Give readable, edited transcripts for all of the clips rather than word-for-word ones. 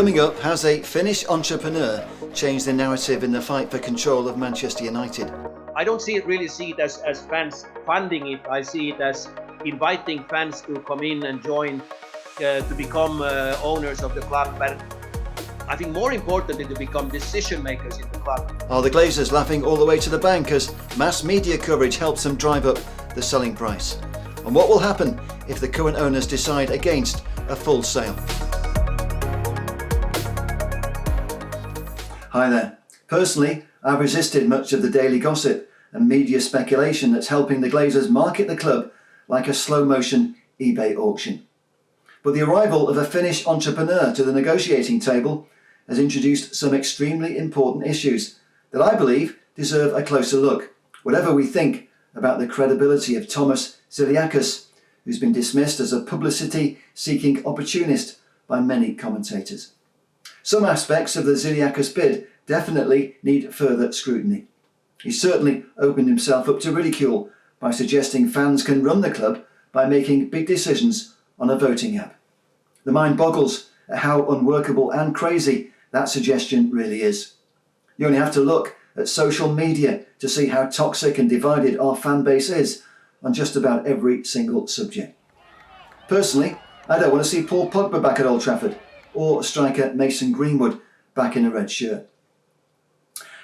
Coming up, has a Finnish entrepreneur changed the narrative in the fight for control of Manchester United? I don't really see it as fans funding it. I see it as inviting fans to come in and join to become owners of the club. But I think more importantly, to become decision makers in the club. Are the Glazers laughing all the way to the bank as mass media coverage helps them drive up the selling price? And what will happen if the current owners decide against a full sale? Hi there. Personally, I've resisted much of the daily gossip and media speculation that's helping the Glazers market the club like a slow-motion eBay auction. But the arrival of a Finnish entrepreneur to the negotiating table has introduced some extremely important issues that I believe deserve a closer look, whatever we think about the credibility of Thomas Zilliacus, who's been dismissed as a publicity-seeking opportunist by many commentators. Some aspects of the Zilliacus bid definitely need further scrutiny. He certainly opened himself up to ridicule by suggesting fans can run the club by making big decisions on a voting app. The mind boggles at how unworkable and crazy that suggestion really is. You only have to look at social media to see how toxic and divided our fan base is on just about every single subject. Personally, I don't want to see Paul Pogba back at Old Trafford, or striker Mason Greenwood back in a red shirt.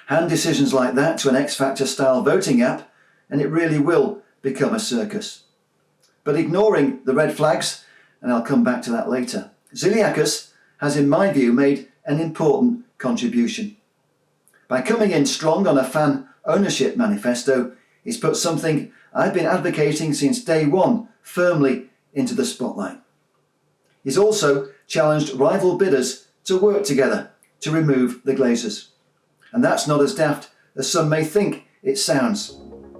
Hand decisions like that to an X-Factor style voting app and it really will become a circus. But ignoring the red flags, and I'll come back to that later, Zilliacus has, in my view, made an important contribution. By coming in strong on a fan ownership manifesto, he's put something I've been advocating since day one firmly into the spotlight. He's also challenged rival bidders to work together to remove the Glazers. And that's not as daft as some may think it sounds.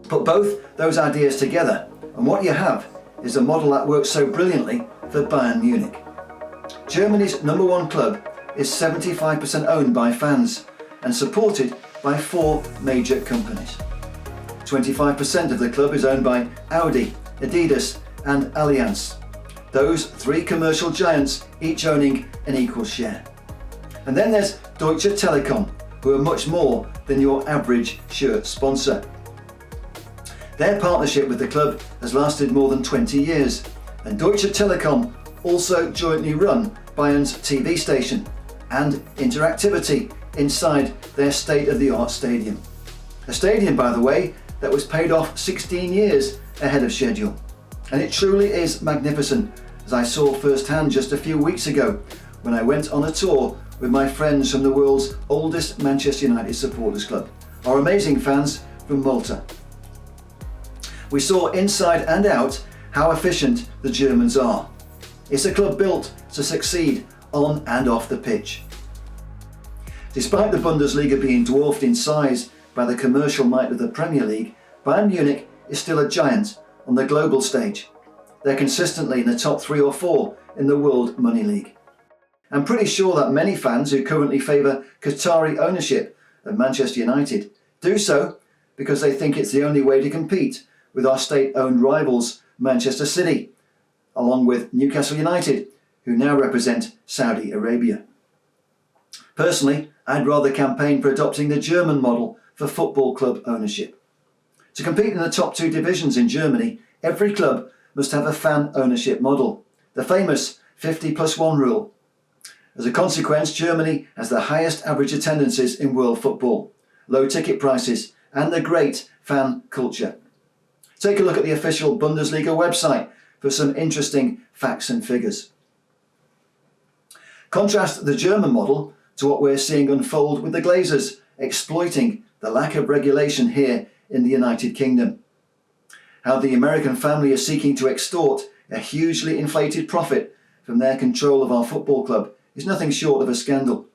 Put both those ideas together and what you have is a model that works so brilliantly for Bayern Munich. Germany's #1 club is 75% owned by fans and supported by 4 major companies. 25% of the club is owned by Audi, Adidas and Allianz. Those 3 commercial giants each owning an equal share. And then there's Deutsche Telekom, who are much more than your average shirt sponsor. Their partnership with the club has lasted more than 20 years, and Deutsche Telekom also jointly run Bayern's TV station and interactivity inside their state-of-the-art stadium. A stadium, by the way, that was paid off 16 years ahead of schedule. And it truly is magnificent, as I saw firsthand just a few weeks ago when I went on a tour with my friends from the world's oldest Manchester United supporters club, our amazing fans from Malta. We saw inside and out how efficient the Germans are. It's a club built to succeed on and off the pitch. Despite the Bundesliga being dwarfed in size by the commercial might of the Premier League, Bayern Munich is still a giant on the global stage. They're consistently in the top 3 or 4 in the World Money League. I'm pretty sure that many fans who currently favour Qatari ownership of Manchester United do so because they think it's the only way to compete with our state-owned rivals Manchester City, along with Newcastle United, who now represent Saudi Arabia. Personally, I'd rather campaign for adopting the German model for football club ownership. To compete in the top 2 divisions in Germany, every club must have a fan ownership model, the famous 50+1 rule. As a consequence, Germany has the highest average attendances in world football, low ticket prices and a great fan culture. Take a look at the official Bundesliga website for some interesting facts and figures. Contrast the German model to what we're seeing unfold with the Glazers, exploiting the lack of regulation here in the United Kingdom. How the American family is seeking to extort a hugely inflated profit from their control of our football club is nothing short of a scandal.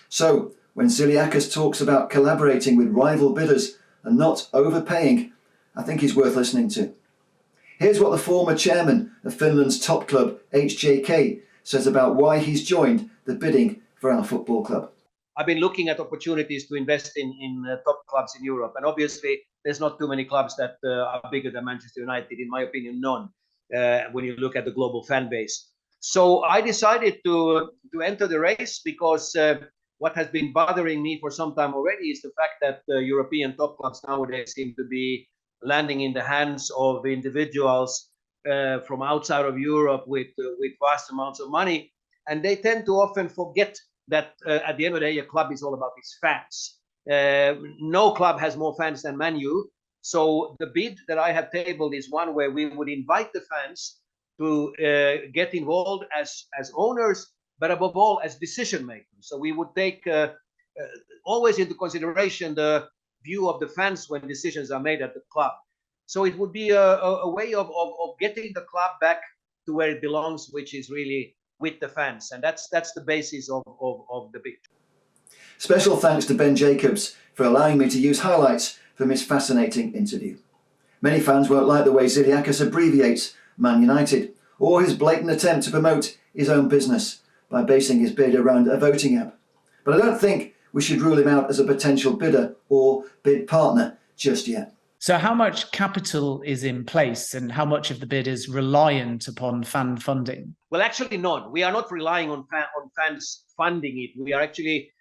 So, when Zilliacus talks about collaborating with rival bidders and not overpaying, I think he's worth listening to. Here's what the former chairman of Finland's top club, HJK, says about why he's joined the bidding for our football club. I've been looking at opportunities to invest in top clubs in Europe, and obviously there's not too many clubs that are bigger than Manchester United, in my opinion, none, when you look at the global fan base. So I decided to enter the race because what has been bothering me for some time already is the fact that European top clubs nowadays seem to be landing in the hands of individuals from outside of Europe with vast amounts of money, and they tend to often forget that at the end of the day, a club is all about its fans. No club has more fans than Man U. So the bid that I have tabled is one where we would invite the fans to get involved as owners, but above all as decision makers. So we would take always into consideration the view of the fans when decisions are made at the club. So it would be a way of getting the club back to where it belongs, which is really with the fans. And that's the basis of the bid. Special thanks to Ben Jacobs for allowing me to use highlights from his fascinating interview. Many fans won't like the way Zilliacus abbreviates Man United, or his blatant attempt to promote his own business by basing his bid around a voting app. But I don't think we should rule him out as a potential bidder or bid partner just yet. So how much capital is in place and how much of the bid is reliant upon fan funding? Well, actually none. We are not relying on fans funding it. We are actually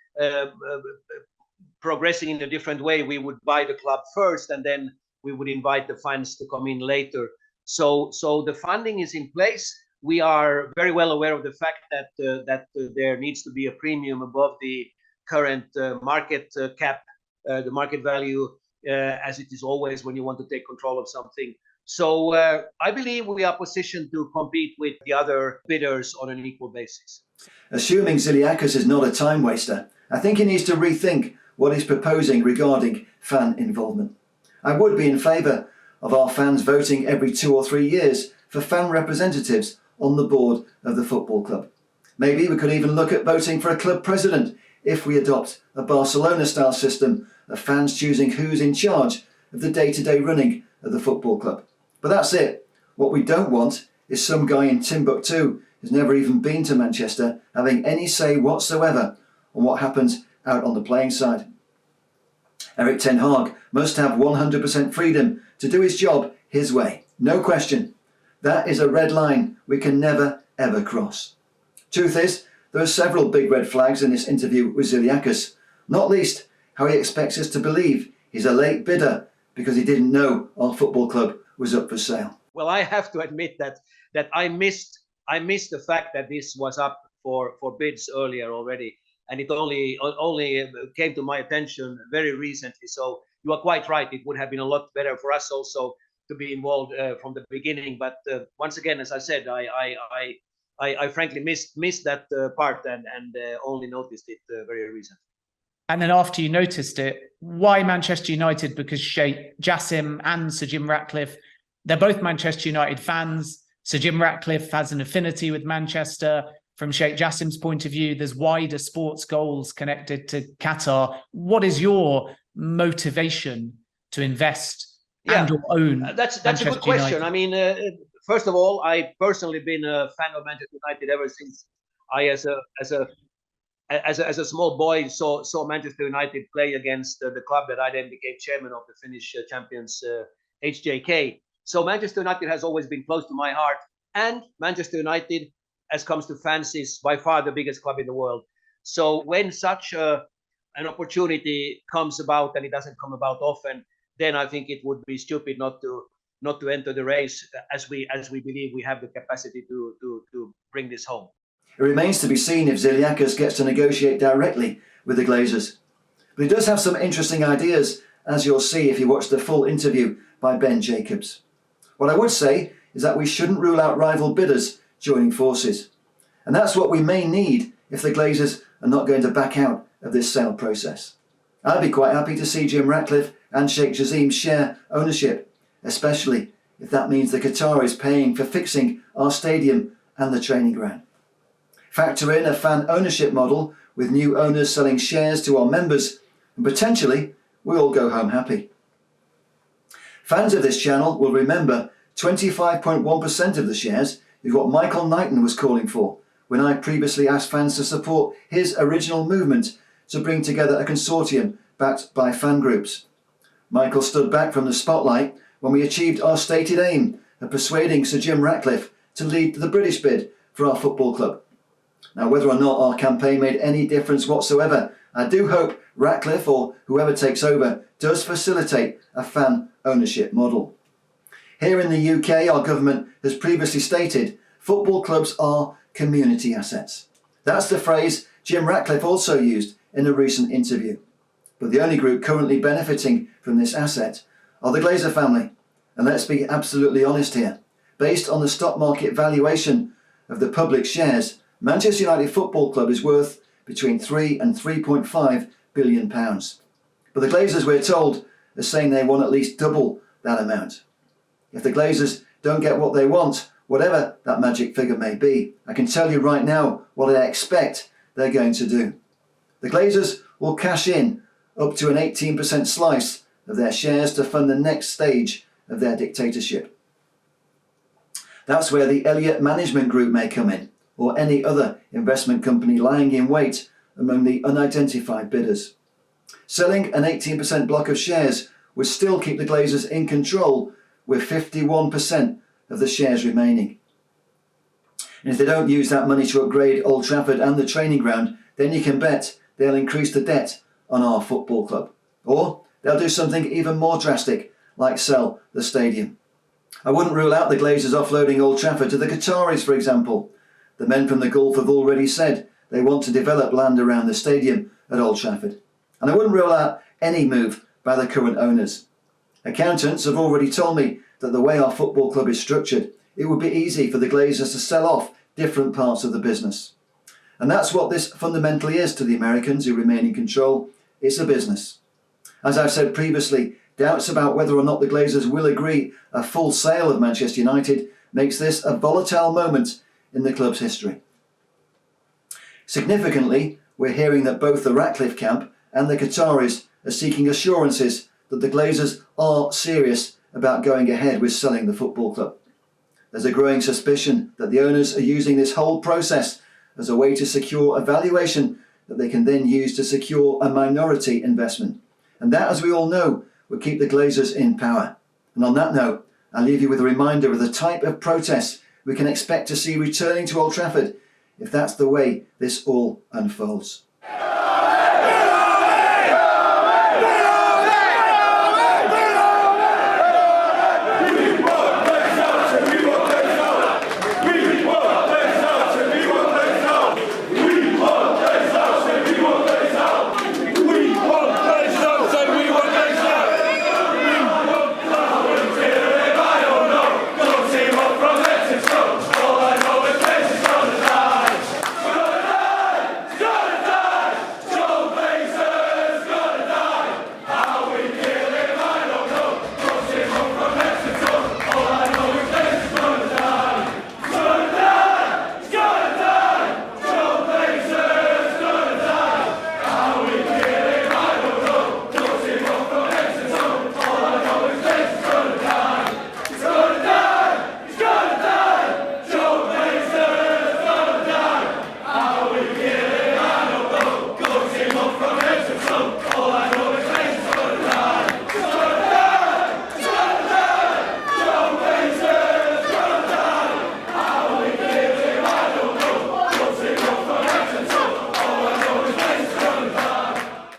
progressing in a different way. We would buy the club first and then we would invite the fans to come in later. So the funding is in place. We are very well aware of the fact that there needs to be a premium above the current market cap, the market value, as it is always when you want to take control of something. So I believe we are positioned to compete with the other bidders on an equal basis. Assuming Zilliacus is not a time waster, I think he needs to rethink what he's proposing regarding fan involvement. I would be in favour of our fans voting every 2 or 3 years for fan representatives on the board of the football club. Maybe we could even look at voting for a club president if we adopt a Barcelona-style system of fans choosing who's in charge of the day-to-day running of the football club. But that's it. What we don't want is some guy in Timbuktu who's never even been to Manchester having any say whatsoever on what happens out on the playing side. Erik ten Hag must have 100% freedom to do his job his way. No question. That is a red line we can never, ever cross. Truth is, there are several big red flags in this interview with Zilliacus, not least how he expects us to believe he's a late bidder because he didn't know our football club was up for sale. Well, I have to admit that I missed the fact that this was up for bids earlier already, and it only came to my attention very recently. So you are quite right. It would have been a lot better for us also to be involved from the beginning. But once again, as I said, I frankly missed that part and only noticed it very recently. And then after you noticed it, why Manchester United? Because Sheikh Jassim and Sir Jim Ratcliffe, they're both Manchester United fans. Sir Jim Ratcliffe has an affinity with Manchester. From Sheikh Jassim's point of view, there's wider sports goals connected to Qatar. What is your motivation to invest and or own? That's a good question. United? I mean, first of all, I've personally been a fan of Manchester United ever since I, as a small boy, saw Manchester United play against the club that I then became chairman of, the Finnish champions, HJK. So Manchester United has always been close to my heart, and Manchester United, as comes to fans, is by far the biggest club in the world. So when such an opportunity comes about, and it doesn't come about often, then I think it would be stupid not to enter the race, as we believe we have the capacity to bring this home. It remains to be seen if Zilliacus gets to negotiate directly with the Glazers. But he does have some interesting ideas, as you'll see if you watch the full interview by Ben Jacobs. What I would say is that we shouldn't rule out rival bidders joining forces. And that's what we may need if the Glazers are not going to back out of this sale process. I'd be quite happy to see Jim Ratcliffe and Sheikh Jassim share ownership, especially if that means the Qatar is paying for fixing our stadium and the training ground. Factor in a fan ownership model with new owners selling shares to our members, and potentially we all go home happy. Fans of this channel will remember 25.1% of the shares is what Michael Knighton was calling for when I previously asked fans to support his original movement to bring together a consortium backed by fan groups. Michael stood back from the spotlight when we achieved our stated aim of persuading Sir Jim Ratcliffe to lead the British bid for our football club. Now, whether or not our campaign made any difference whatsoever, I do hope Ratcliffe or whoever takes over does facilitate a fan ownership model. Here in the UK, our government has previously stated football clubs are community assets. That's the phrase Jim Ratcliffe also used in a recent interview. But the only group currently benefiting from this asset are the Glazer family. And let's be absolutely honest here. Based on the stock market valuation of the public shares, Manchester United Football Club is worth between £3 and £3.5 billion. But the Glazers, we're told, are saying they want at least double that amount. If the Glazers don't get what they want, whatever that magic figure may be, I can tell you right now what I expect they're going to do. The Glazers will cash in up to an 18% slice of their shares to fund the next stage of their dictatorship. That's where the Elliott Management Group may come in, or any other investment company lying in wait among the unidentified bidders. Selling an 18% block of shares would still keep the Glazers in control with 51% of the shares remaining. And if they don't use that money to upgrade Old Trafford and the training ground, then you can bet they'll increase the debt on our football club. Or they'll do something even more drastic, like sell the stadium. I wouldn't rule out the Glazers offloading Old Trafford to the Qataris, for example. The men from the Gulf have already said they want to develop land around the stadium at Old Trafford. And I wouldn't rule out any move by the current owners. Accountants have already told me that the way our football club is structured, it would be easy for the Glazers to sell off different parts of the business. And that's what this fundamentally is to the Americans who remain in control. It's a business. As I've said previously, doubts about whether or not the Glazers will agree a full sale of Manchester United makes this a volatile moment in the club's history. Significantly, we're hearing that both the Ratcliffe camp and the Qataris are seeking assurances that the Glazers are serious about going ahead with selling the football club. There's a growing suspicion that the owners are using this whole process as a way to secure a valuation that they can then use to secure a minority investment. And that, as we all know, would keep the Glazers in power. And on that note, I'll leave you with a reminder of the type of protests we can expect to see returning to Old Trafford if that's the way this all unfolds.